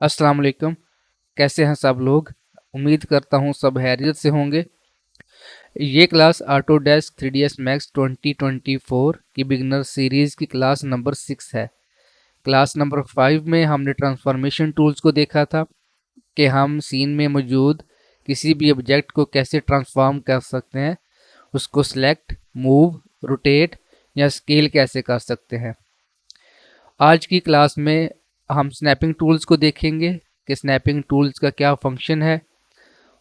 अस्सलाम वालेकुम। कैसे हैं सब लोग। उम्मीद करता हूँ सब हैरियत से होंगे। ये क्लास ऑटोडेस्क 3ds मैक्स 2024 की बिगनर सीरीज़ की क्लास नंबर 6 है। क्लास नंबर 5 में हमने ट्रांसफॉर्मेशन टूल्स को देखा था कि हम सीन में मौजूद किसी भी ऑब्जेक्ट को कैसे ट्रांसफॉर्म कर सकते हैं, उसको सिलेक्ट, मूव, रोटेट या स्केल कैसे कर सकते हैं। आज की क्लास में हम स्नैपिंग टूल्स को देखेंगे कि स्नैपिंग टूल्स का क्या फंक्शन है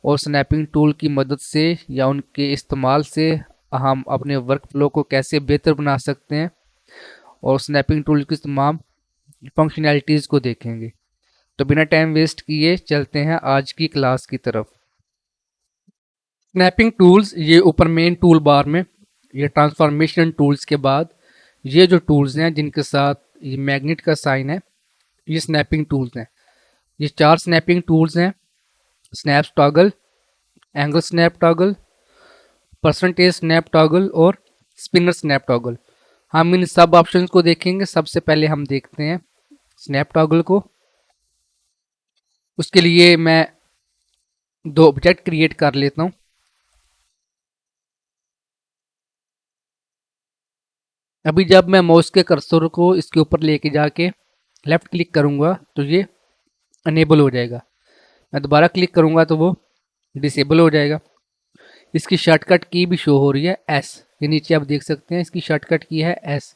और स्नैपिंग टूल की मदद से या उनके इस्तेमाल से हम अपने वर्क फ्लो को कैसे बेहतर बना सकते हैं और स्नैपिंग टूल की तमाम फंक्शनैलिटीज़ को देखेंगे। तो बिना टाइम वेस्ट किए चलते हैं आज की क्लास की तरफ। स्नैपिंग टूल्स ये ऊपर मेन टूल बार में, ये ट्रांसफॉर्मेशन टूल्स के बाद ये जो टूल्स हैं जिनके साथ ये मैग्नेट का साइन है, ये स्नैपिंग टूल्स हैं। ये 4 स्नैपिंग टूल्स हैं: snap toggle, angle snap toggle, percentage snap toggle और स्पिनर स्नैप टॉगल। हम इन सब ऑप्शंस को देखेंगे। सबसे पहले हम देखते हैं स्नैप टॉगल को। उसके लिए मैं 2 ऑब्जेक्ट क्रिएट कर लेता हूँ। अभी जब मैं माउस के कर्सर को इसके ऊपर लेके जाके लेफ्ट क्लिक करूँगा तो ये अनेबल हो जाएगा। मैं दोबारा क्लिक करूँगा तो वो डिसेबल हो जाएगा। इसकी शॉर्टकट की भी शो हो रही है एस, ये नीचे आप देख सकते हैं इसकी शॉर्टकट की है एस।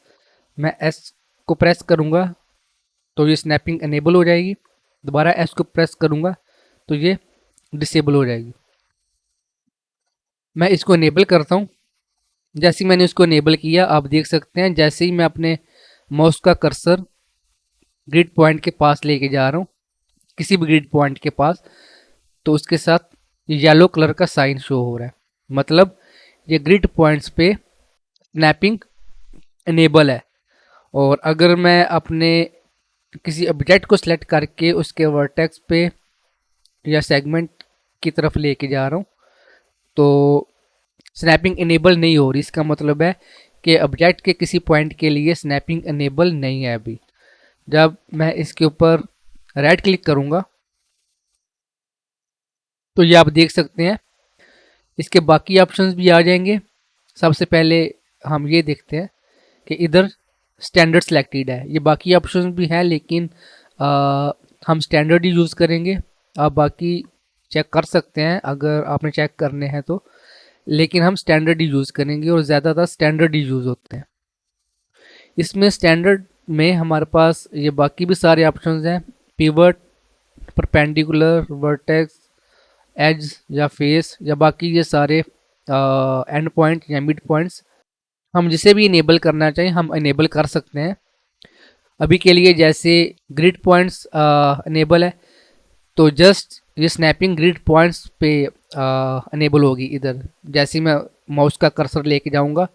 मैं एस को प्रेस करूँगा तो ये स्नैपिंग अनेबल हो जाएगी। दोबारा एस को प्रेस करूँगा तो ये डिसेबल हो जाएगी। मैं इसको अनेबल करता हूँ। जैसे ही मैंने उसको अनेबल किया आप देख सकते हैं, जैसे ही मैं अपने माउस का कर्सर ग्रिड पॉइंट के पास लेके जा रहा हूँ, किसी भी ग्रिड पॉइंट के पास, तो उसके साथ येलो कलर का साइन शो हो रहा है। मतलब ये ग्रिड पॉइंट्स पे स्नैपिंग इनेबल है। और अगर मैं अपने किसी ऑब्जेक्ट को सिलेक्ट करके उसके वर्टेक्स पे या सेगमेंट की तरफ लेके जा रहा हूँ तो स्नैपिंग इनेबल नहीं हो रही। इसका मतलब है कि ऑब्जेक्ट के किसी पॉइंट के लिए स्नैपिंग इनेबल नहीं है अभी। जब मैं इसके ऊपर राइट क्लिक करूँगा तो ये आप देख सकते हैं इसके बाकी ऑप्शंस भी आ जाएंगे। सबसे पहले हम ये देखते हैं कि इधर स्टैंडर्ड सिलेक्टेड है। ये बाकी ऑप्शंस भी हैं लेकिन हम स्टैंडर्ड ही यूज़ करेंगे। आप बाकी चेक कर सकते हैं अगर आपने चेक करने हैं तो, लेकिन हम स्टैंडर्ड ही यूज़ करेंगे और ज़्यादातर स्टैंडर्ड ही यूज़ होते हैं। इसमें स्टैंडर्ड में हमारे पास ये बाकी भी सारे ऑप्शंस हैं: पिवट, परपेंडिकुलर, वर्टेक्स, एज या फेस या बाकी ये सारे एंड पॉइंट या मिड पॉइंट्स। हम जिसे भी इनेबल करना चाहें हम इनेबल कर सकते हैं। अभी के लिए जैसे ग्रिड पॉइंट्स इनेबल है तो जस्ट ये स्नैपिंग ग्रिड पॉइंट्स पे इनेबल होगी। इधर जैसे ही मैं माउस का कर्सर लेके जाऊंगा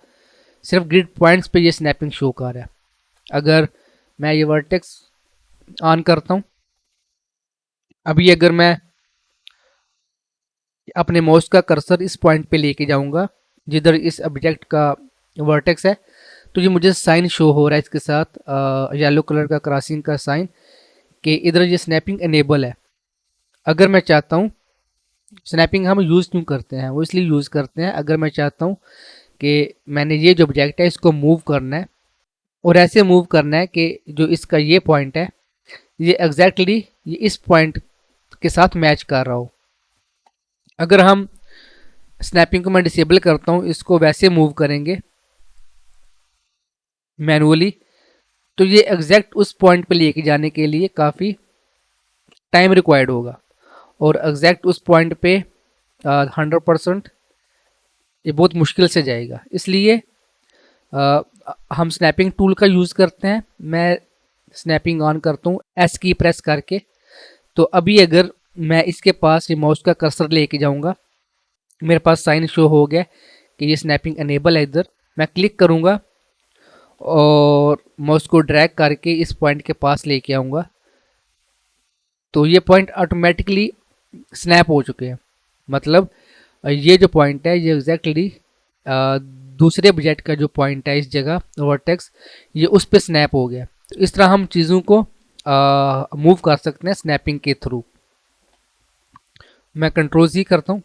सिर्फ ग्रिड पॉइंट्स पे ये स्नैपिंग शो कर रहा है। अगर मैं ये वर्टेक्स ऑन करता हूँ, अभी अगर मैं अपने माउस का कर्सर इस पॉइंट पे लेके जाऊंगा जिधर इस ऑब्जेक्ट का वर्टेक्स है तो ये मुझे साइन शो हो रहा है इसके साथ येलो कलर का क्रॉसिंग का साइन कि इधर ये स्नैपिंग इनेबल है। अगर मैं चाहता हूँ, स्नैपिंग हम यूज़ क्यों करते हैं, वो इसलिए यूज़ करते हैं अगर मैं चाहता हूँ कि मैंने ये जो ऑब्जेक्ट है इसको मूव करना है और ऐसे मूव करना है कि जो इसका ये पॉइंट है ये एग्जैक्टली ये इस पॉइंट के साथ मैच कर रहा हो। अगर हम स्नैपिंग को मैं डिसेबल करता हूँ, इसको वैसे मूव करेंगे मैनुअली तो ये एग्जैक्ट उस पॉइंट पे लेके जाने के लिए काफ़ी टाइम रिक्वायर्ड होगा और एग्जैक्ट उस पॉइंट पे 100% ये बहुत मुश्किल से जाएगा। इसलिए हम स्नैपिंग टूल का यूज़ करते हैं। मैं स्नैपिंग ऑन करता हूँ एस की प्रेस करके। तो अभी अगर मैं इसके पास ये माउस का कर्सर लेके जाऊँगा, मेरे पास साइन शो हो गया कि ये स्नैपिंग अनेबल है। इधर मैं क्लिक करूँगा और माउस को ड्रैग करके इस पॉइंट के पास लेके आऊँगा तो ये पॉइंट ऑटोमेटिकली स्नैप हो चुके हैं। मतलब ये जो पॉइंट है ये एग्जैक्टली दूसरे ऑब्जेक्ट का जो पॉइंट है इस जगह वर्टेक्स, ये उस पे स्नैप हो गया। तो इस तरह हम चीज़ों को मूव कर सकते हैं स्नैपिंग के थ्रू। मैं कंट्रोल Z करता हूँ।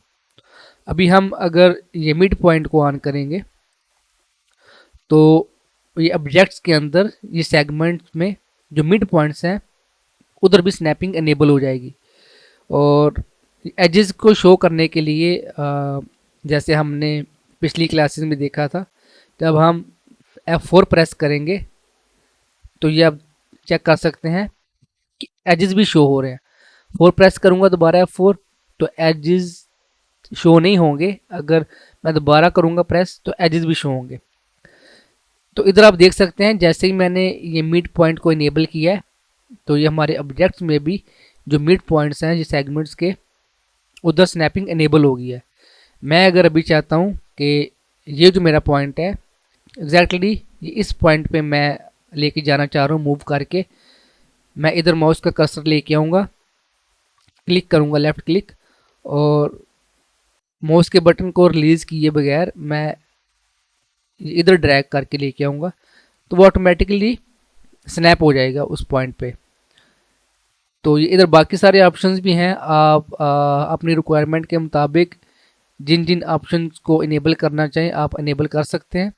अभी हम अगर ये मिड पॉइंट को ऑन करेंगे तो ये ऑब्जेक्ट्स के अंदर ये सेगमेंट में जो मिड पॉइंट्स हैं उधर भी स्नैपिंग एनेबल हो जाएगी। और एजेस को शो करने के लिए जैसे हमने पिछली क्लासेस में देखा था, जब हम F4 प्रेस करेंगे तो ये आप चेक कर सकते हैं कि एजेस भी शो हो रहे हैं। 4 प्रेस करूँगा दोबारा F4 तो एजेस शो नहीं होंगे, अगर मैं दोबारा करूँगा प्रेस तो एजेस भी शो होंगे। तो इधर आप देख सकते हैं जैसे ही मैंने ये मिड पॉइंट को इनेबल किया है तो ये हमारे ऑब्जेक्ट्स में भी जो मिड पॉइंट्स हैं ये सेगमेंट्स के उधर स्नैपिंग एनेबल हो गई है। मैं अगर अभी चाहता हूँ कि ये जो मेरा पॉइंट है एग्जैक्टली ये इस पॉइंट पे मैं लेके जाना चाह रहा हूँ मूव करके, मैं इधर माउस का कर्सर लेके आऊँगा, क्लिक करूँगा लेफ़्ट क्लिक, और माउस के बटन को रिलीज़ किए बगैर मैं इधर ड्रैग करके लेके आऊँगा तो वो ऑटोमेटिकली स्नैप हो जाएगा उस पॉइंट पे। तो ये इधर बाकी सारे ऑप्शंस भी हैं, आप अपनी रिक्वायरमेंट के मुताबिक जिन जिन ऑप्शंस को इनेबल करना चाहें आप इनेबल कर सकते हैं।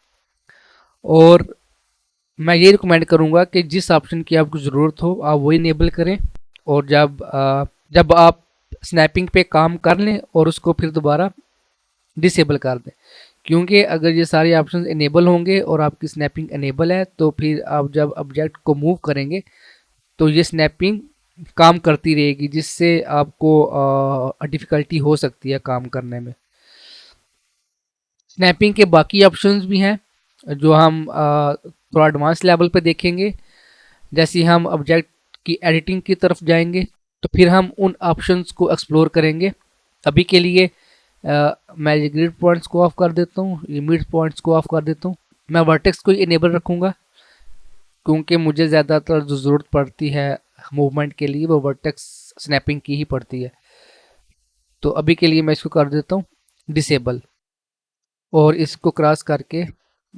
और मैं ये रिकमेंड करूँगा कि जिस ऑप्शन की आपको ज़रूरत हो आप वही इनेबल करें, और जब आप स्नैपिंग पे काम कर लें और उसको फिर दोबारा डिसेबल कर दें, क्योंकि अगर ये सारे ऑप्शन इनेबल होंगे और आपकी स्नैपिंग इनेबल है तो फिर आप जब ऑब्जेक्ट को मूव करेंगे तो ये स्नैपिंग काम करती रहेगी, जिससे आपको डिफ़िकल्टी हो सकती है काम करने में। स्नैपिंग के बाकी ऑप्शंस भी हैं जो हम थोड़ा एडवांस लेवल पे देखेंगे। जैसे ही हम ऑब्जेक्ट की एडिटिंग की तरफ जाएंगे तो फिर हम उन ऑप्शंस को एक्सप्लोर करेंगे। अभी के लिए मैं ये ग्रिड पॉइंट्स को ऑफ कर देता हूँ, ये मिड पॉइंट्स को ऑफ कर देता हूँ। मैं वर्टेक्स को इनेबल रखूँगा क्योंकि मुझे ज़्यादातर जो ज़रूरत पड़ती है मूवमेंट के लिए वो वर्टेक्स स्नैपिंग की ही पड़ती है। तो अभी के लिए मैं इसको कर देता हूँ डिसेबल, और इसको क्रॉस करके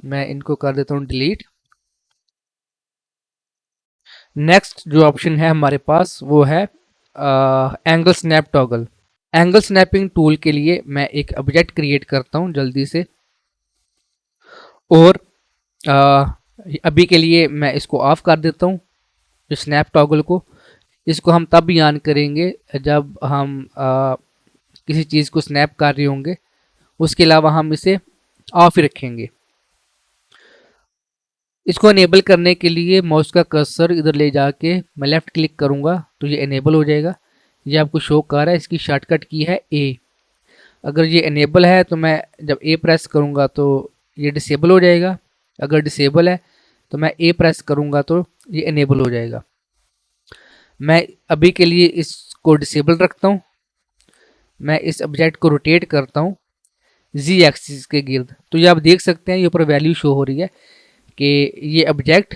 मैं इनको कर देता हूँ डिलीट। नेक्स्ट जो ऑप्शन है हमारे पास वो है angle snap toggle. Angle snapping tool के लिए मैं एक ऑब्जेक्ट क्रिएट करता हूँ जल्दी से, और अभी के लिए मैं इसको ऑफ कर देता हूँ जो स्नैप टॉगल को। इसको हम तब भी ऑन करेंगे जब हम किसी चीज़ को स्नैप कर रहे होंगे, उसके अलावा हम इसे ऑफ ही रखेंगे। इसको इनेबल करने के लिए माउस का कर्सर इधर ले जाके मैं लेफ़्ट क्लिक करूँगा तो ये इनेबल हो जाएगा। ये आपको शो कर रहा है, इसकी शॉर्टकट की है ए। अगर ये इनेबल है तो मैं जब ए प्रेस करूँगा तो ये डिसेबल हो जाएगा, अगर डिसेबल है तो मैं ए प्रेस करूँगा तो ये इनेबल हो जाएगा। मैं अभी के लिए इसको डिसेबल रखता हूँ। मैं इस ऑब्जेक्ट को रोटेट करता हूँ जी एक्सिस के गिर्द, तो ये आप देख सकते हैं ये ऊपर वैल्यू शो हो रही है कि ये ऑब्जेक्ट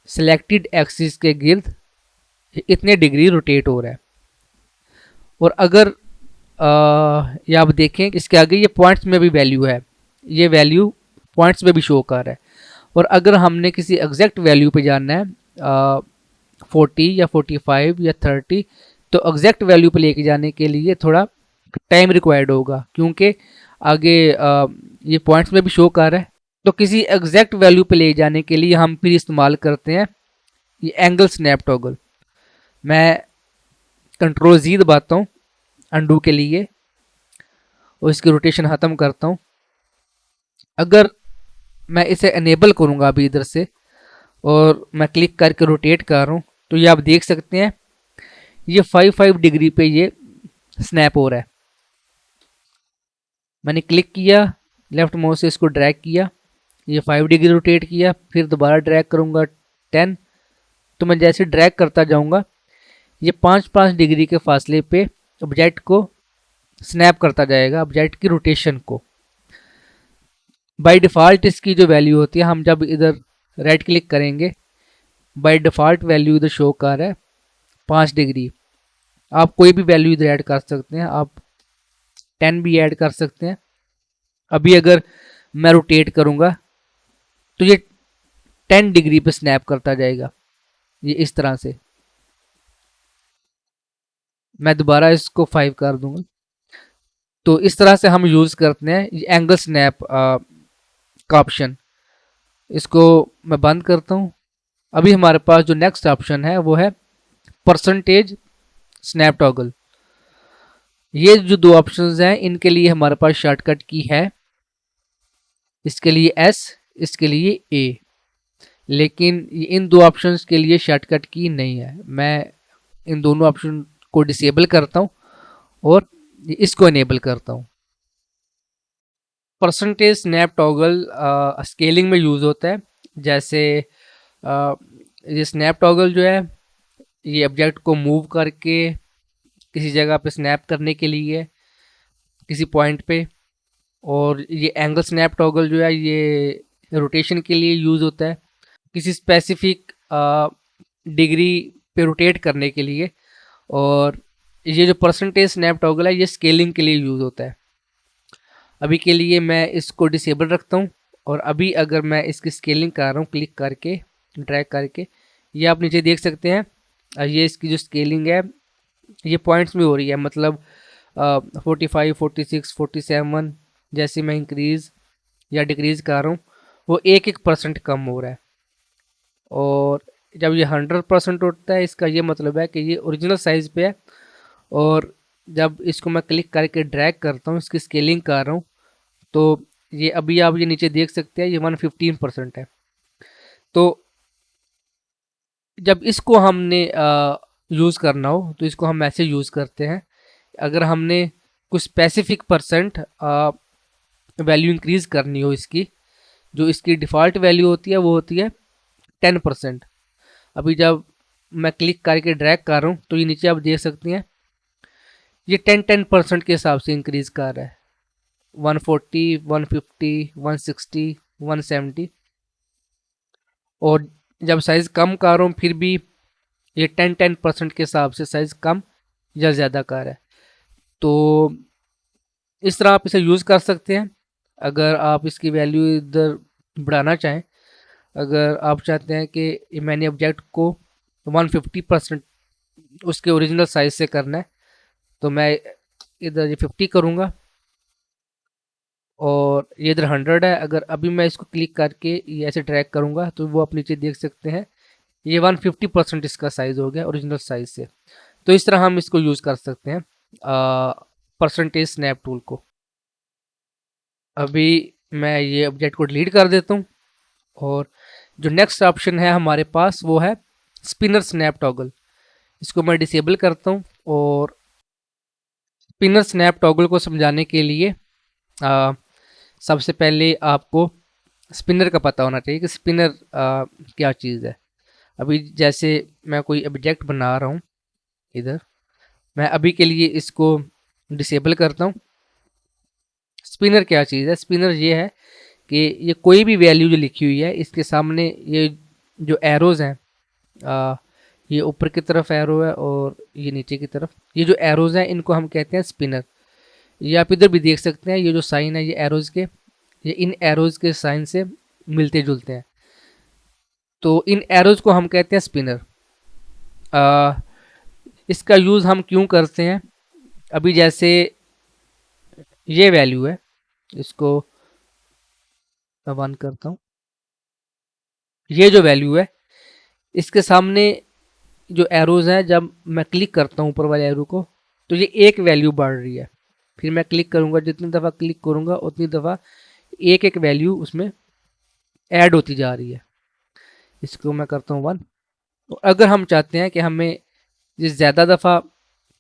सिलेक्टेड एक्सिस के गिर्द इतने डिग्री रोटेट हो रहा है। और अगर ये आप देखें इसके आगे ये पॉइंट्स में भी वैल्यू है, ये वैल्यू पॉइंट्स में भी शो कर रहा है। और अगर हमने किसी एग्जैक्ट वैल्यू पे जानना है 40 या 45 या 30, तो एग्जैक्ट वैल्यू पे लेके जाने के लिए थोड़ा टाइम रिक्वायर्ड होगा, क्योंकि आगे ये पॉइंट्स में भी शो कर रहा है। तो किसी एग्जैक्ट वैल्यू पे ले जाने के लिए हम फिर इस्तेमाल करते हैं ये एंगल स्नैप टॉगल। मैं कंट्रोल Z दबाता हूँ अंडू के लिए और इसकी रोटेशन ख़त्म करता हूँ। अगर मैं इसे इनेबल करूँगा अभी इधर से और मैं क्लिक करके रोटेट कर रहा हूँ तो ये आप देख सकते हैं ये 5 डिग्री पे ये स्नैप हो रहा है। मैंने क्लिक किया, लेफ्ट माउस से इसको ड्रैग किया, ये 5 डिग्री रोटेट किया, फिर दोबारा ड्रैग करूँगा 10, तो मैं जैसे ड्रैग करता जाऊँगा ये 5 डिग्री के फासले पे ऑब्जेक्ट को स्नैप करता जाएगा, ऑब्जेक्ट की रोटेशन को। बाय डिफ़ॉल्ट इसकी जो वैल्यू होती है, हम जब इधर राइट क्लिक करेंगे बाय डिफ़ॉल्ट वैल्यू इधर शो कर रहा है 5 डिग्री। आप कोई भी वैल्यू इधर ऐड कर सकते हैं, आप 10 भी ऐड कर सकते हैं। अभी अगर मैं रोटेट करूँगा तो ये 10 डिग्री पे स्नैप करता जाएगा, ये इस तरह से। मैं दोबारा इसको 5 कर दूंगा। तो इस तरह से हम यूज़ करते हैं एंगल स्नैप का ऑप्शन। इसको मैं बंद करता हूँ। अभी हमारे पास जो नेक्स्ट ऑप्शन है वो है परसेंटेज स्नैप टॉगल। ये जो दो ऑप्शंस हैं इनके लिए हमारे पास शॉर्टकट की है, इसके लिए एस, इसके लिए ए। लेकिन इन दो ऑप्शंस के लिए शॉर्टकट की नहीं है। मैं इन दोनों ऑप्शन को डिसेबल करता हूँ और इसको इनेबल करता हूँ। परसेंटेज स्नैप टॉगल स्केलिंग में यूज़ होता है। जैसे ये स्नैप टॉगल जो है ये ऑब्जेक्ट को मूव करके किसी जगह पे स्नैप करने के लिए किसी पॉइंट पे, और ये एंगल स्नैप टॉगल जो है ये रोटेशन के लिए यूज़ होता है किसी स्पेसिफिक डिग्री पे रोटेट करने के लिए। और ये जो परसेंटेज स्नैप टॉगल है ये स्केलिंग के लिए यूज़ होता है। अभी के लिए मैं इसको डिसेबल रखता हूँ। और अभी अगर मैं इसकी स्केलिंग कर रहा हूँ क्लिक करके ड्रैग करके, ये आप नीचे देख सकते हैं ये इसकी जो स्केलिंग है ये पॉइंट्स में हो रही है। मतलब 45, 46, 47 जैसे मैं इंक्रीज़ या डिक्रीज़ कर रहा हूँ वो 1% कम हो रहा है। और जब ये 100% होता है इसका ये मतलब है कि ये ओरिजिनल साइज़ पे है। और जब इसको मैं क्लिक करके ड्रैग करता हूँ इसकी स्केलिंग कर रहा हूँ तो ये अभी आप ये नीचे देख सकते हैं ये 115% है। तो जब इसको हमने यूज़ करना हो तो इसको हम ऐसे यूज़ करते हैं। अगर हमने कुछ स्पेसिफिक परसेंट वैल्यू इंक्रीज़ करनी हो इसकी, जो इसकी डिफ़ॉल्ट वैल्यू होती है वो होती है 10%। अभी जब मैं क्लिक करके ड्रैग कर रहा हूँ तो ये नीचे आप देख सकते हैं ये 10% के हिसाब से इंक्रीज़ कर रहा है। 140, 150, 160, 170। और जब साइज़ कम कर रहा हूँ फिर भी ये 10% के हिसाब से साइज़ कम या ज़्यादा कर रहा है। तो इस तरह आप इसे यूज़ कर सकते हैं। अगर आप इसकी वैल्यू इधर बढ़ाना चाहें, अगर आप चाहते हैं कि मैंने ऑब्जेक्ट को 150% उसके ओरिजिनल साइज़ से करना है तो मैं इधर ये 50 करूँगा और ये इधर 100 है। अगर अभी मैं इसको क्लिक करके ये ऐसे ड्रैग करूँगा तो वो आप नीचे देख सकते हैं ये 150% इसका साइज़ हो गया ओरिजिनल साइज़ से। तो इस तरह हम इसको यूज़ कर सकते हैं परसेंटेज स्नैप टूल को। अभी मैं ये ऑब्जेक्ट को डिलीट कर देता हूँ और जो नेक्स्ट ऑप्शन है हमारे पास वो है स्पिनर स्नैप टॉगल। इसको मैं डिसेबल करता हूँ। और स्पिनर स्नैप टॉगल को समझाने के लिए सबसे पहले आपको स्पिनर का पता होना चाहिए कि स्पिनर क्या चीज़ है। अभी जैसे मैं कोई ऑब्जेक्ट बना रहा हूँ इधर, मैं अभी के लिए इसको डिसेबल करता हूँ। स्पिनर क्या चीज़ है? स्पिनर ये है कि ये कोई भी वैल्यू जो लिखी हुई है इसके सामने ये जो एरोज़ हैं, ये ऊपर की तरफ एरो है और ये नीचे की तरफ, ये जो एरोज़ हैं इनको हम कहते हैं स्पिनर। ये आप इधर भी देख सकते हैं ये जो साइन है ये एरोज़ के, ये इन एरोज़ के साइन से मिलते जुलते हैं। तो इन एरोज़ को हम कहते हैं स्पिनर। इसका यूज़ हम क्यों करते हैं? अभी जैसे ये वैल्यू है, इसको मैं बंद करता हूँ। ये जो वैल्यू है इसके सामने जो एरोज़ हैं जब मैं क्लिक करता हूँ ऊपर वाले एरो को तो ये एक वैल्यू बढ़ रही है। फिर मैं क्लिक करूँगा, जितनी दफ़ा क्लिक करूँगा उतनी दफ़ा एक एक वैल्यू उसमें ऐड होती जा रही है। इसको मैं करता हूँ 1। तो अगर हम चाहते हैं कि हमें ये ज़्यादा दफ़ा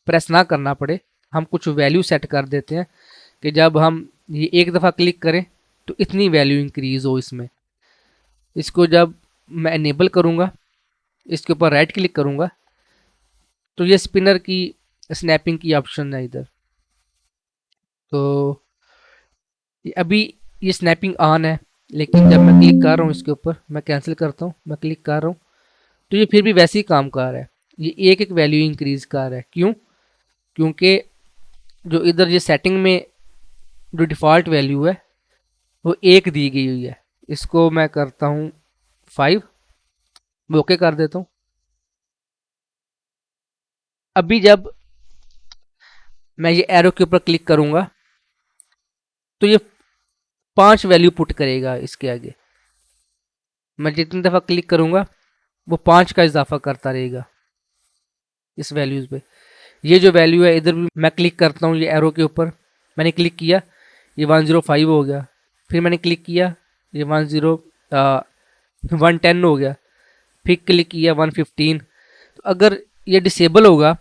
प्रेस ना करना पड़े, हम कुछ वैल्यू सेट कर देते हैं कि जब हम ये एक दफ़ा क्लिक करें तो इतनी वैल्यू इंक्रीज़ हो इसमें। इसको जब मैं इनेबल करूँगा, इसके ऊपर राइट क्लिक करूँगा तो ये स्पिनर की स्नैपिंग की ऑप्शन है इधर। तो अभी ये स्नैपिंग ऑन है, लेकिन जब मैं क्लिक कर रहा हूँ इसके ऊपर, मैं कैंसिल करता हूँ, मैं क्लिक कर रहा हूँ तो ये फिर भी वैसे ही काम कर रहा है। ये एक एक वैल्यू इंक्रीज़ कर रहा है। क्यों? क्योंकि जो इधर ये सेटिंग में जो डिफ़ॉल्ट वैल्यू है वो एक दी गई हुई है। इसको मैं करता हूँ 5, मैं ओके कर देता हूँ। अभी जब मैं ये एरो के ऊपर क्लिक करूँगा तो ये 5 वैल्यू पुट करेगा इसके आगे। मैं जितनी दफ़ा क्लिक करूँगा वो 5 का इजाफा करता रहेगा इस वैल्यूज़ पे। ये जो वैल्यू है इधर भी मैं क्लिक करता हूँ ये एरो के ऊपर, मैंने क्लिक किया ये 105 हो गया, फिर मैंने क्लिक किया ये 110 हो गया, फिर क्लिक किया 115। तो अगर ये डिसेबल होगा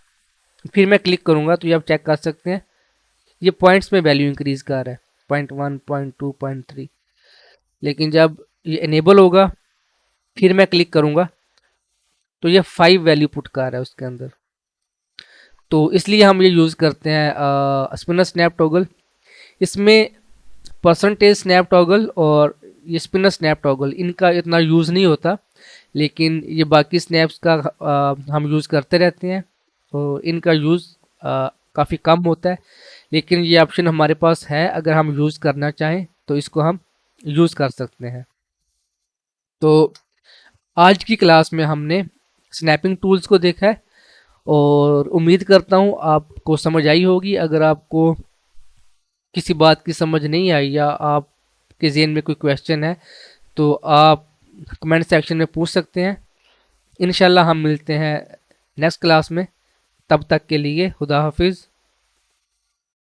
फिर मैं क्लिक करूँगा तो ये आप चेक कर सकते हैं ये पॉइंट्स में वैल्यू इंक्रीज़ कर रहा है 0.1 0.2 0.3। लेकिन जब ये इनेबल होगा फिर मैं क्लिक करूँगा तो ये 5 वैल्यू पुट कर रहा है उसके अंदर। तो इसलिए हम ये यूज़ करते हैं स्पिनर स्नैप टॉगल। इसमें परसेंटेज स्नैप टॉगल और ये स्पिनर स्नैप टॉगल इनका इतना यूज़ नहीं होता, लेकिन ये बाकी स्नैप्स का हम यूज़ करते रहते हैं और इनका यूज़ काफ़ी कम होता है। लेकिन ये ऑप्शन हमारे पास है, अगर हम यूज़ करना चाहें तो इसको हम यूज़ कर सकते हैं। तो आज की क्लास में हमने स्नैपिंग टूल्स को देखा है और उम्मीद करता हूँ आपको समझ आई होगी। अगर आपको किसी बात की समझ नहीं आई या आपके ज़हन में कोई क्वेश्चन है तो आप कमेंट सेक्शन में पूछ सकते हैं। इंशाल्लाह हम मिलते हैं नेक्स्ट क्लास में, तब तक के लिए खुदा हाफिज़।